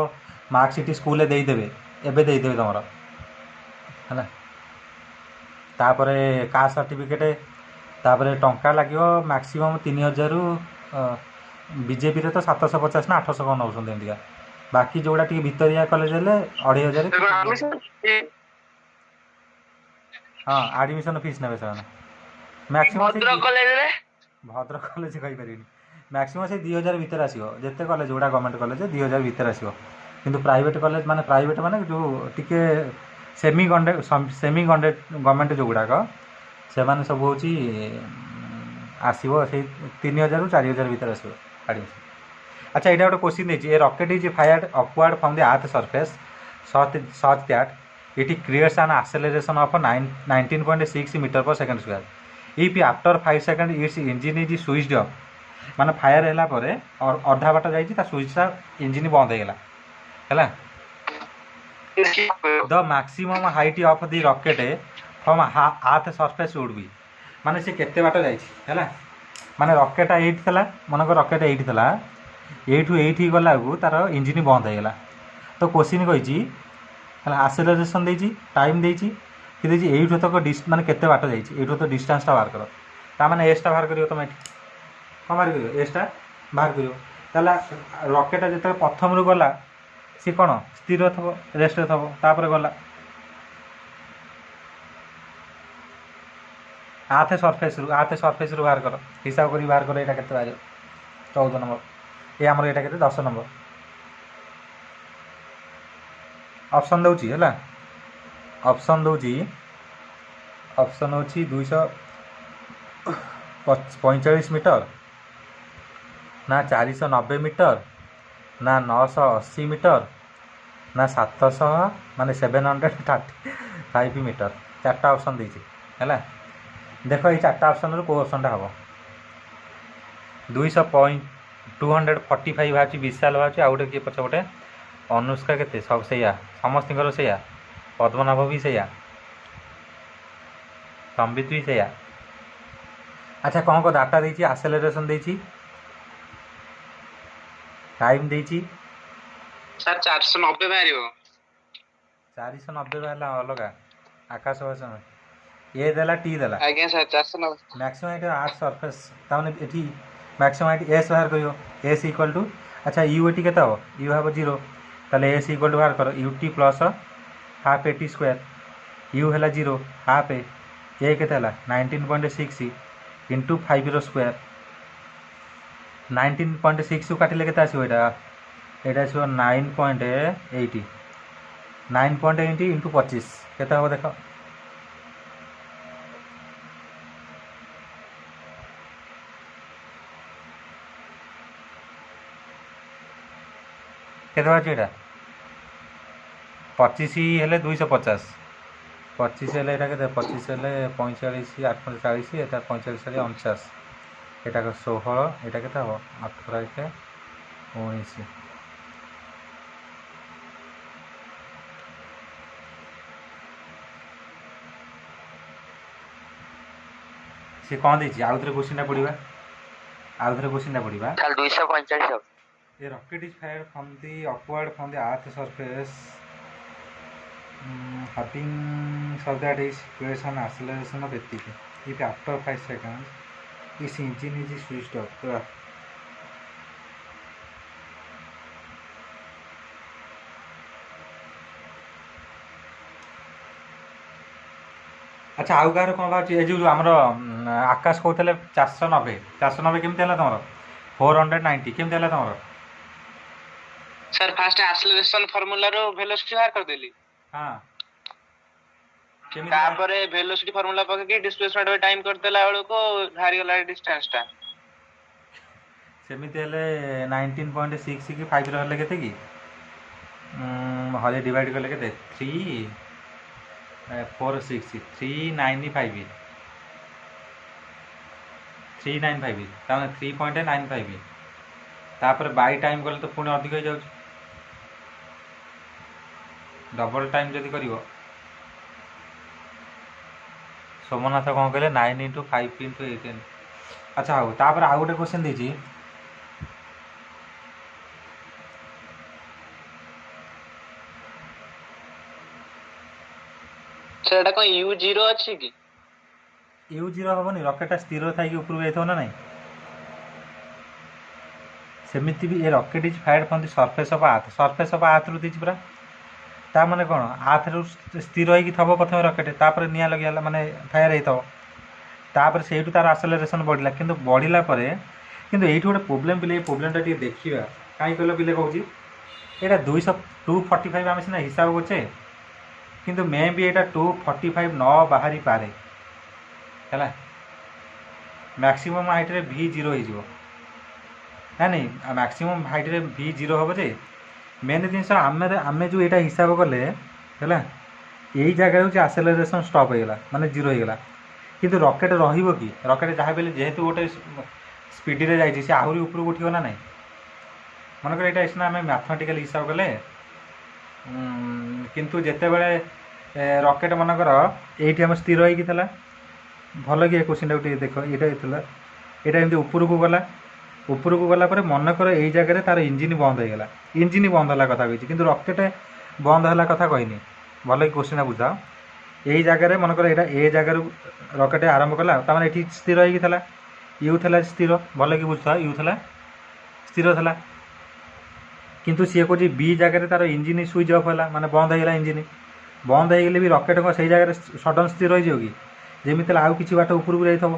मार्कसीट स्कूल देदेवे एवं देदेवे तुम है तापर कास्ट सर्टिफिकेट तापर टंका लगे मैक्सिमम 3000 बीजेपी तो 750 ना 800 कौन नौ बाकी जोड़ा टी भितरिया कॉलेज 2500 हाँ एडमिशन फीस ने मैक्सिमम भद्रक कॉलेज कहीपर मैक्सिमम से 2000 भीतर आसो जिते कॉलेज गुड़ा गवर्नमेंट कॉलेज 2000 भीतर आसो किंतु प्राइवेट कॉलेज माने प्राइवेट माने जो टिके सेमी गवर्नमेंट जो गुड़ाक से माने सब हूँ आसो से 3000 ରୁ 4000 भीतर आसो एडमिशन अच्छा ये गोटे क्वेश्चन देती a rocket is fired upward from the earth surface such that it creates an acceleration of 19.6 meter per second square. If after 5 seconds its engine is switched off माने फायर हैला परे और अधा बाट जाइछि ता स्विचटा इंजिन बंद हो गेला हैला the maximum height of the rocket from earth surface would be माने से केते बाट जाइछि हैला माने रॉकेट 8 थला मन को रॉकेट 8 थला 8 टू 8 ही गला को तार इंजिन बंद हो गेला तो क्वेश्चन कही आसेलरेशन देती टाइम देती कि एठू तक माने केते बाट जाइए एठू तो डिस्टेंसटा बाहर कर ताने एसटा बाहर कर तुम ये कौन बाहर कर एसटा बाहर कर रॉकेट जो प्रथम रू गला सी कौन स्थिर थब रेस्ट थब तापर गला अर्थ सरफेस रू बाहर कर हिसाब कर बाहर कर यहाँ के बाहर 14 नंबर ये आमर यहाँ के 10 नंबर ऑप्शन दूची है ऑप्शन दूची ऑप्शन हूँ 245 मीटर ना 490 मीटर ना 980 मीटर ना 700 माने 735 मीटर चार्टा ऑप्शन देती है देख ये चार्टा ऑप्शन रू को ऑप्शन हम 245 बाहर विशाल बाहर आउ गोटे किए पछपटे अनुष्का केते सब से समस्त से पद्मनाभ भी से संबित भी से अच्छा कौन को डाटा देती आसेलरेशन देती टाइम देती सर 490 बाहर 490 बाहर अलग आकाश भाषण ये देला टी देला आज्ञा sir 490 maximum height earth surface ताने एठी मैक्सिमम हाइट एस बाहर करियो एस इक्वल टू अच्छा यू एटी केते हो यू हैव 0 ताले एस इक्वल टू बाहर कर U T plus half A T square you है 0 हाफ ए के 19.6 इंटू 5 स्क्वायर 19.6 काटिले के आसो यहाँ आसो 9.80 9.80 इंटू 25 के हम देख के 25 हेले 250 25 हेले यहाँ के 25 हेले 45 840 एटा 45 हेले 49 एटा 16 एटा के 18 के 19 सी कौन देछि आउ थरे क्वेश्चन पढ़िबा आउ थरे क्वेश्चन पढ़िबा चल 245 A rocket is fired from the upward from the earth surface, hopping so that it creates an acceleration of 80. If after 5 seconds, its engine is switched off. तो अच्छा आउ गार कौन बात ये जो आमर आकाश कहते 490 490 केमती है तुम 490 केमती है तुम सर फास्ट एक्सेलरेशन फार्मूला रो वेलोसिटी बाहर कर देली हां तापर वेलोसिटी फार्मूला पके के डिस्प्लेसमेंट बाय टाइम कर देला बेल को हारि गला डिस्टेंस टा सेमिति हेले 19.6 की 5 रहले केते की हले डिवाइड करले केते 3 4 6 395 395 ताने 3.95 तापर बाय टाइम गले तो पुणी अधिक हो जाउछ डबल टाइम जदि करिवो सोमनाथ कौन कहले 9 × 5 × 18 अच्छा हाँ तापर आउ गोटे क्वेश्चन देछि सेटा कोन u0 अछि कि u0 हबनी रॉकेट स्थिर थाई कि ऊपर जाइथो ना नहीं सेमिति भी ये rocket is fired from the surface of earth रु देछि पूरा ता माने कोन अर्थ रु स्थिर होई कि थबो प्रथम रॉकेट तापर निया लगियाला माने फायर हेइथो तापर सेठू तार एक्सेलरेशन बढ़िला किंतु बढ़िला परे किंतु एठी गोटे प्रॉब्लम बिले प्रॉब्लम टा टी देखिबा काई कहलो बिले कहूची एटा 245 आमे सिना हिसाब करछे किंतु मे भी एटा 245 न बाहरी पारे हैला मैक्सिमम हाइट रे v0 हो जिवो ନା ନାଇଁ ମ୍ୟାକ୍ସିମମ୍ ହାଇଟ୍ରେ ଭି ଜିରୋ ହେବ ଯେ ମେନ୍ ଜିନିଷ ଆମେ ଯେଉଁ ଏଇଟା ହିସାବ କଲେ ହେଲା ଏଇ ଜାଗାରେ ହେଉଛି ଆସେଲେରେସନ୍ ଷ୍ଟପ୍ ହେଇଗଲା ମାନେ ଜିରୋ ହେଇଗଲା। କିନ୍ତୁ ରକେଟ୍ ରହିବ କି ରକେଟ୍ ଯାହା ବି ହେଲେ ଯେହେତୁ ଗୋଟେ ସ୍ପିଡ଼ରେ ଯାଇଛି ସେ ଆହୁରି ଉପରକୁ ଉଠିବ ନା ନାହିଁ। ମନେକର ଏଇଟା ସିନା ଆମେ ମ୍ୟାଥମେଟିକାଲି ହିସାବ କଲେ କିନ୍ତୁ ଯେତେବେଳେ ରକେଟ୍ ମନେକର ଏଇଠି ଆମେ ସ୍ଥିର ହେଇକି ଥିଲା ଭଲ କି ଏ କୋଶ୍ଚିନ୍ଟାକୁ ଟିକେ ଦେଖ ଏଇଟା ହେଇଥିଲା ଏଇଟା ଏମିତି ଉପରକୁ ଗଲା ପରେ ମନେକର ଏଇ ଜାଗାରେ ତାର ଇଞ୍ଜିନ୍ ବନ୍ଦ ହେଇଗଲା ଇଞ୍ଜିନ୍ ବନ୍ଦ ହେଲା କଥା କହିଛି କିନ୍ତୁ ରକେଟ୍ ବନ୍ଦ ହେଲା କଥା କହିନି। ଭଲ କି କୋଶ୍ଚିନ୍ଟା ବୁଝ ଏଇ ଜାଗାରେ ମନେକର ଏଇଟା ଏ ଜାଗାରୁ ରକେଟ୍ ଆରମ୍ଭ କଲା ତାମାନେ ଏଠି ସ୍ଥିର ହେଇକି ଥିଲା ୟୁ ଥିଲା ସ୍ଥିର ଭଲ କି ବୁଝ ୟୁ ଥିଲା ସ୍ଥିର ଥିଲା କିନ୍ତୁ ସିଏ କହୁଛି ବି ଜାଗାରେ ତାର ଇଞ୍ଜିନ୍ ସୁଇଚ୍ ଅଫ୍ ହେଲା ମାନେ ବନ୍ଦ ହେଇଗଲା ଇଞ୍ଜିନ୍ ବନ୍ଦ ହେଇଗଲେ ବି ରକେଟ୍ କ'ଣ ସେଇ ଜାଗାରେ ସଡନ୍ ସ୍ଥିର ହେଇଯିବ କି ଯେମିତି ହେଲେ ଆଉ କିଛି ବାଟ ଉପରକୁ ଯାଇଥିବ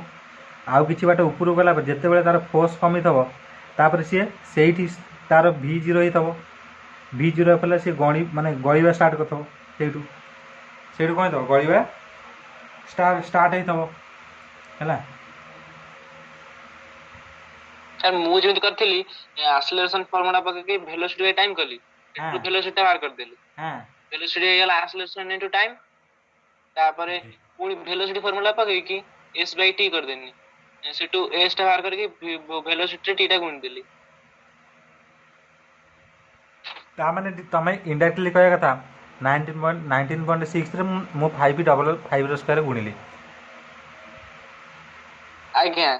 ଆଉ କିଛି ବାଟ ଉପରକୁ ଗଲା ପରେ ଯେତେବେଳେ ତାର ଫୋର୍ସ କମିଥିବ ତାପରେ ସିଏ ସେଇଠି ତାର ଭି ଜିରୋ ହେଇଥିବ ଭି ଜିରୋ କଲେ ସିଏ ଗଳିବା ଷ୍ଟାର୍ଟ କରିଥିବ ସେଇଠୁ କ'ଣ ହେଇଥିବ ଗଳିବା ଷ୍ଟାର୍ଟ ହେଇଥିବ ହେଲା। ସାର୍ ମୁଁ ଯେମିତି କରିଥିଲି ଆକ୍ସିଲରେସନ୍ ଫର୍ମୁଲା ପକେଇକି ଭେଲୋସିଟି ବାଇ ଟାଇମ୍ କଲି ଏଠୁ ଭେଲୋସିଟି ବାହାର କରିଦେଲି ଭେଲୋସିଟି ହେଇଗଲା ଆକ୍ସିଲରେସନ୍ ଇନଟୁ ଟାଇମ୍ ତାପରେ ପୁଣି ଭେଲୋସିଟି ଫର୍ମୁଲା ପକେଇକି s ବାଇ t କରିଦେନି ସେଠୁ s ଟା ବାହାର କରିକି ଭେଲୋସିଟି t ଟା ଗୁଣିଦେଲି। ତାମାନେ ତମେ ଇନଡାଇରେକ୍ଟଲି କହିବା କଥା 19.6ରେ ମୁଁ 5 ସ୍କୋୟାର ଗୁଣିଲି। ଆଜ୍ଞା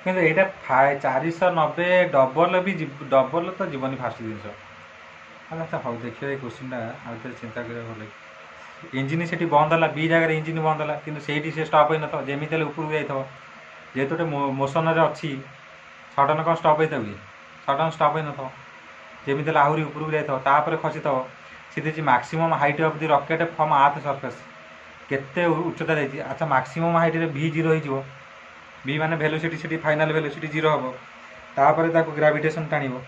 କିନ୍ତୁ ଏଇଟା 490 ଡବଲ ତ ଯିବନି ଫାଷ୍ଟ ଜିନିଷ। ଆଚ୍ଛା ହଉ ଦେଖିବା ଏଇ କୋଶ୍ଚିନ୍ଟା ଆଉ ଥରେ ଚିନ୍ତା କରିବା ଭଲ। ଇଞ୍ଜିନ୍ ସେଠି ବନ୍ଦ ହେଲା ବି ଜାଗାରେ ଇଞ୍ଜିନ୍ ବନ୍ଦ ହେଲା କିନ୍ତୁ ସେଇଠି ସେ ଷ୍ଟପ୍ ହେଇନଥିବ ଯେମିତି ହେଲେ ଉପରକୁ ଯାଇଥିବ ଯେହେତୁ ଗୋଟେ ମୋସନରେ ଅଛି ସଡ଼ନ୍ କ'ଣ ଷ୍ଟପ୍ ହେଇଥିବ କି ସଡ଼ନ୍ ଷ୍ଟପ୍ ହେଇନଥିବ ଯେମିତି ହେଲେ ଆହୁରି ଉପରକୁ ଯାଇଥିବ ତାପରେ ଖସିଥିବ। ସେ ଦେଇଛି maximum height of the rocket from earth surface କେତେ ଉଚ୍ଚତା ଦେଇଛି। ଆଚ୍ଛା ମାକ୍ସିମମ୍ ହାଇଟ୍ରେ ଭି ଜିରୋ ହେଇଯିବ ଭି ମାନେ ଭେଲୋସିଟି ସେଠି ଫାଇନାଲ୍ ଭେଲୋସିଟି ଜିରୋ ହେବ ତାପରେ ତାକୁ ଗ୍ରାଭିଟେସନ୍ ଟାଣିବ।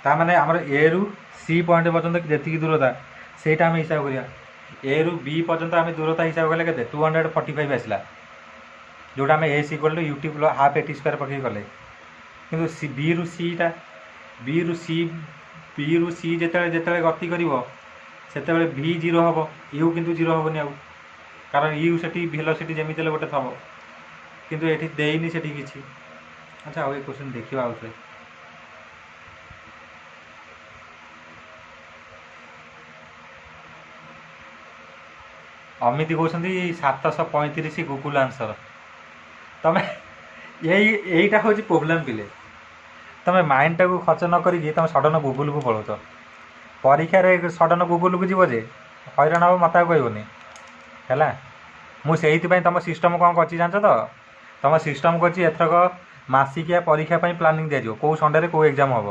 ତାମାନେ ଆମର ଏ ରୁ ସି ପଏଣ୍ଟ ପର୍ଯ୍ୟନ୍ତ ଯେତିକି ଦୂରତା ସେଇଟା ଆମେ ହିସାବ କରିବା। ଏ ରୁ ବି ପର୍ଯ୍ୟନ୍ତ ଆମେ ଦୂରତା ହିସାବ କଲେ କେତେ 245 ଆସିଲା ଯେଉଁଟା ଆମେ ଏ ସି କଲୁ ୟୁଟି ହାଫ୍ ଏଟି ସ୍କୋୟାର ପକେଇକି କଲେ। କିନ୍ତୁ ବି ରୁ ସି ଯେତେବେଳେ ଗତି କରିବ ସେତେବେଳେ ଭି ଜିରୋ ହେବ ୟୁ କିନ୍ତୁ ଜିରୋ ହେବନି ଆଉ କାରଣ ୟୁ ସେଠି ଭେଲୋସିଟି ଯେମିତି ହେଲେ ଗୋଟେ ଥବ କିନ୍ତୁ ଏଠି ଦେଇନି ସେଠି କିଛି। ଆଚ୍ଛା ଆଉ ଏ କୋଶ୍ଚିନ୍ ଦେଖିବା ଆଉଥରେ। ଅମିତ କହୁଛନ୍ତି 735 ଗୁଗୁଲ୍ ଆନ୍ସର। ତମେ ଏଇଟା ହେଉଛି ପ୍ରୋବ୍ଲେମ୍ ପିଲେ ତମେ ମାଇଣ୍ଡଟାକୁ ଖର୍ଚ୍ଚ ନ କରିକି ତମେ ସଡ଼ନ୍ ଗୁଗୁଲକୁ ପଳାଉଛ। ପରୀକ୍ଷାରେ ସଡ଼ନ୍ ଗୁଗୁଲକୁ ଯିବ ଯେ ହଇରାଣ ହେବ ମୋତେ ଆଉ କହିବନି ହେଲା। ମୁଁ ସେଇଥିପାଇଁ ତୁମ ସିଷ୍ଟମ୍ କ'ଣ କରିଛି ଜାଣିଛ ତ ତୁମ ସିଷ୍ଟମ୍ କରିଛି ଏଥରକ ମାସିକିଆ ପରୀକ୍ଷା ପାଇଁ ପ୍ଲାନିଂ ଦିଆଯିବ କେଉଁ ସଣ୍ଡେରେ କେଉଁ ଏକ୍ଜାମ୍ ହେବ।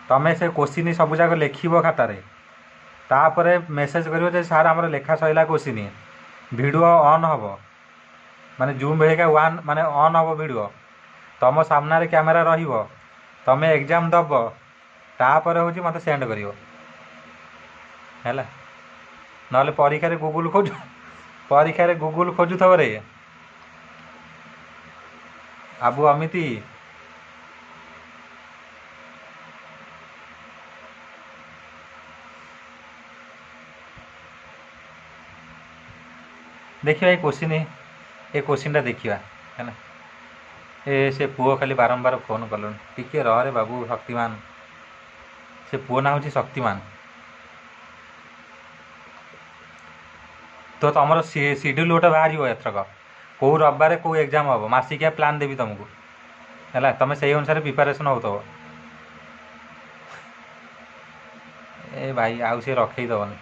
ତୁମେ ସେ କୋଶ୍ଚିନ୍ ସବୁଯାକ ଲେଖିବ ଖାତାରେ ତାପରେ ମେସେଜ୍ କରିବ ଯେ ସାର୍ ଆମର ଲେଖା ସରିଲା କୋଶ୍ଚିନ୍ ଭିଡ଼ିଓ ଅନ୍ ହେବ ମାନେ ଜୁମ୍ ଭଳିକା ମାନେ ଅନ୍ ହେବ ଭିଡ଼ିଓ ତୁମ ସାମ୍ନାରେ କ୍ୟାମେରା ରହିବ ତୁମେ ଏକ୍ଜାମ୍ ଦେବ ତାପରେ ହେଉଛି ମୋତେ ସେଣ୍ଡ କରିବ ହେଲା। ନହେଲେ ପରୀକ୍ଷାରେ ଗୁଗୁଲ୍ ଖୋଜୁଥିବ ରେ ଆବୁ ଅମିତି। ଦେଖିବା ଏ କୋଶ୍ଚିନ୍ଟା ଦେଖିବା ହେଲା। ସେ ପୁଅ ଖାଲି ବାରମ୍ବାର ଫୋନ୍ କଲୁଣି ଟିକେ ରହରେ ବାବୁ ଶକ୍ତିମାନ ସେ ପୁଅ ନାଁ ହେଉଛି ଶକ୍ତିମାନ। ତ ତୁମର ସିଡ୍ୟୁଲ୍ ଗୋଟେ ବାହାରିବ ଏଥରକ କେଉଁ ରବିବାରେ କେଉଁ ଏକ୍ଜାମ୍ ହେବ ମାସିକିଆ ପ୍ଲାନ୍ ଦେବି ତୁମକୁ ହେଲା। ତୁମେ ସେଇ ଅନୁସାରେ ପ୍ରିପାରେସନ୍ ହେଉଥିବ। ଏ ଭାଇ ଆଉ ସେ ରଖେଇ ଦେବନି।